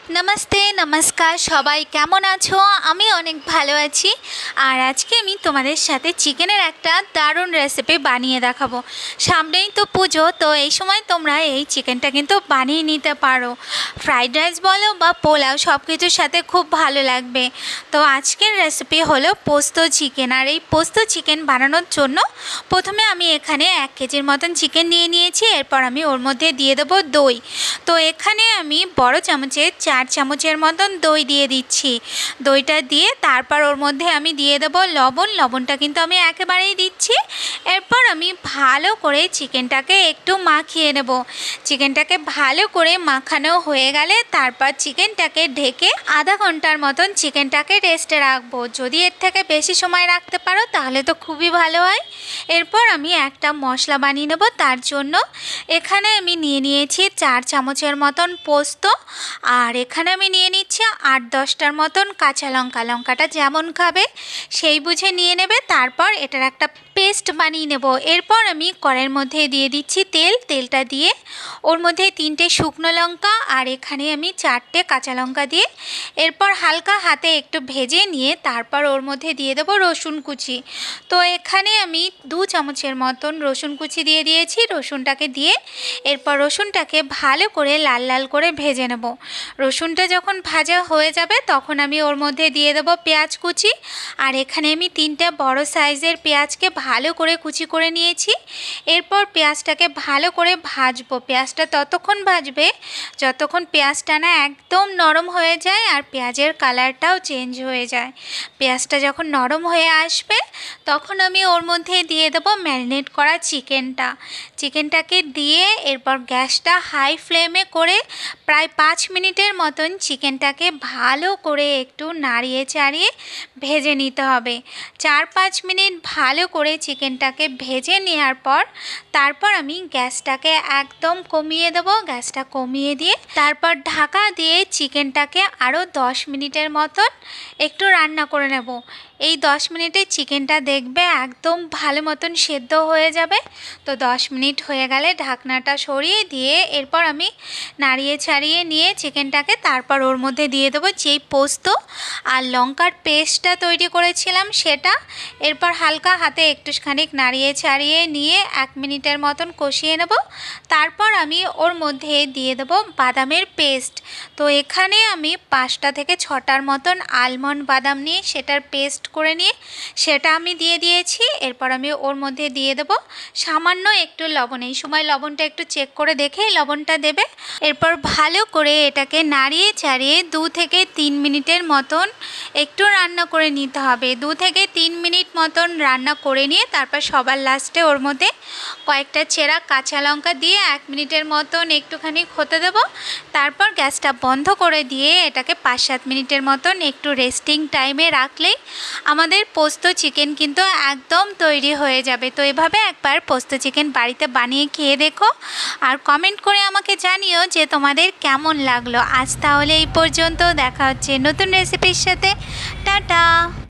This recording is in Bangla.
नमस्ते नमस्कार सबाई केमन आछो। आमी अनेक भालो आछि। और आज के आमी तोमादेर साथे चिकेनेर एकटा दारुण रेसिपि बानिये देखाबो। सामनेई तो पुजो, तो एई समय तोमरा एई चिकेनटा किन्तु बानिये निते पारो। फ्राइड राइस बोलो बा पोलाओ सबकिछुर साथे खूब भालो लागबे। तो आजकेर रेसिपि हलो पोस्त चिकेन। और एई पोस्त चिकेन बानानोर जोन्नो प्रथमे आमी एखाने 1 केजिर मतन चिकेन निये नियेछि। एरपर आमी ओर मध्ये दिये देबो दई। तो एखाने आमी बड़ो चामचेर 4 चामचेर मतन दई दिए दिच्छी। दईटा दिए तारपर ओर मध्य आमी दिए देब लवण। लवणटा किन्तु आमी एकेबारेई दिच्छी। एरपर आमी भालो करे चिकेनटाके एकटू माखिए नेब। चिकेनटाके भालो करे माखानो हये गेले तारपर चिकेनटाके ढेके आधा घंटार मतन चिकेनटाके रेस्टे राखबो। जदि एर थेके बेशी समय राखते पारो ताहले तो खूबई भालो हय। एरपर आमी एकटा मशला बानिये नेब। तार जोन्नो एखाने आमी निये नियेछि 4 चामचेर मतन पोस्त। और एखाने आमी निये निচ্ছি 8-10टार मतन काँचा लंका। लंकाटा जेमन खाबे सेई बुझे निये नेबे। तारपर एटार एकटा पेस्ट बानिये नेब। एरपर आमी कड़ाइर मধ্যে दिए दिচ্ছি तेल। तेलटा दिए ओर मধ্যে 3টে शुकनो लंका और एखाने आमी 4টে काँचा लंका दिए एरपर हालका हाथे एकटू भेजे निये तारपर ओर मধ্যে दिए देब रसुन कुचि। तो एखाने आमी 2 चामचेर मतन रसुन कुचि दिए दिएछि। रसुनटाके दिए एरपर रसुनटाके भालो करे लाल लाल करे भेजे नेब। रसुनटा जखन भाजा हये जाबे तखन आमी ओर मধ্যে दिए देब पेঁয়াজ कुचि। और एखाने आमी 3टा बड़ो साइजेर पेঁয়াজके भालो करे कुचि करे निয়েছি। एरपर पेঁয়াজटाके भालो करे भाजबो। पेঁয়াজটা ततक्षण भाजबे যতক্ষণ পেঁয়াজটা ना एकदम नरम হয়ে যায় और পেঁয়াজের কালারটাও চেঞ্জ হয়ে যায়। পেঁয়াজটা যখন নরম হয়ে আসবে তখন আমি ওর মধ্যে দিয়ে দেব ম্যারিনেট করা চিকেনটা। চিকেনটাকে দিয়ে এরপর গ্যাসটা হাই ফ্লেমে করে প্রায় 5 মিনিটের মতন চিকেনটাকে ভালো করে একটু নাড়িয়ে চাড়িয়ে ভেজে নিতে হবে। 4-5 মিনিট ভালো করে চিকেনটাকে ভেজে নেওয়ার পর তারপর আমি গ্যাসটাকে একদম কমিয়ে দেব। গ্যাসটা কমিয়ে দিয়ে তারপর ঢাকা দিয়ে চিকেনটাকে আরও 10 মিনিটের মতন একটু রান্না করে নেব। এই 10 মিনিটে চিকেনটা দেখবে একদম ভালো মতন সেদ্ধ হয়ে যাবে। তো 10 মিনিট হয়ে গেলে ঢাকনাটা সরিয়ে দিয়ে এরপর আমি নাড়িয়ে ছাড়িয়ে নিয়ে চিকেনটাকে তারপর ওর মধ্যে দিয়ে দেবো যেই পোস্ত আর লঙ্কার পেস্টটা তৈরি করেছিলাম সেটা। এরপর হালকা হাতে একটুখানি নাড়িয়ে ছাড়িয়ে নিয়ে 1 মিনিটের মতন কষিয়ে নেব। তারপর আমি ওর মধ্যে দিয়ে দেবো বাদামের পেস্ট। তো এখানে আমি 5টা থেকে 6টার মতন আলমন্ড বাদাম নিয়ে সেটার পেস্ট করে নিয়ে সেটা আমি দিয়ে দিয়েছি। এরপর আমি ওর মধ্যে দিয়ে দেব সামান্য একটু লবণ। এই সময় লবণটা একটু চেক করে দেখে লবণটা দেবে। এরপর ভালো করে এটাকে নাড়িয়ে চাড়িয়ে 2 থেকে 3 মিনিটের মতন একটু রান্না করে নিতে হবে। 2 থেকে 3 মিনিট মতন রান্না করে নিয়ে তারপর সবার লাস্টে ওর মধ্যে কয়েকটা চেরা কাঁচা লঙ্কা দিয়ে 1 মিনিটের মতন একটুখানি হতে দেব। তারপর গ্যাসটা বন্ধ করে দিয়ে এটাকে 5-7 মিনিটের মতন একটু রেস্টিং টাইমে রাখলেই আমাদের পোস্ত চিকেন কিন্তু একদম তৈরি হয়ে যাবে। তো এভাবে একবার পোস্ত চিকেন বাড়িতে বানিয়ে খেয়ে দেখো আর কমেন্ট করে আমাকে জানিও যে তোমাদের কেমন লাগলো। আজ তাহলে এই পর্যন্ত, দেখা হচ্ছে নতুন রেসিপির সাথে। টাটা।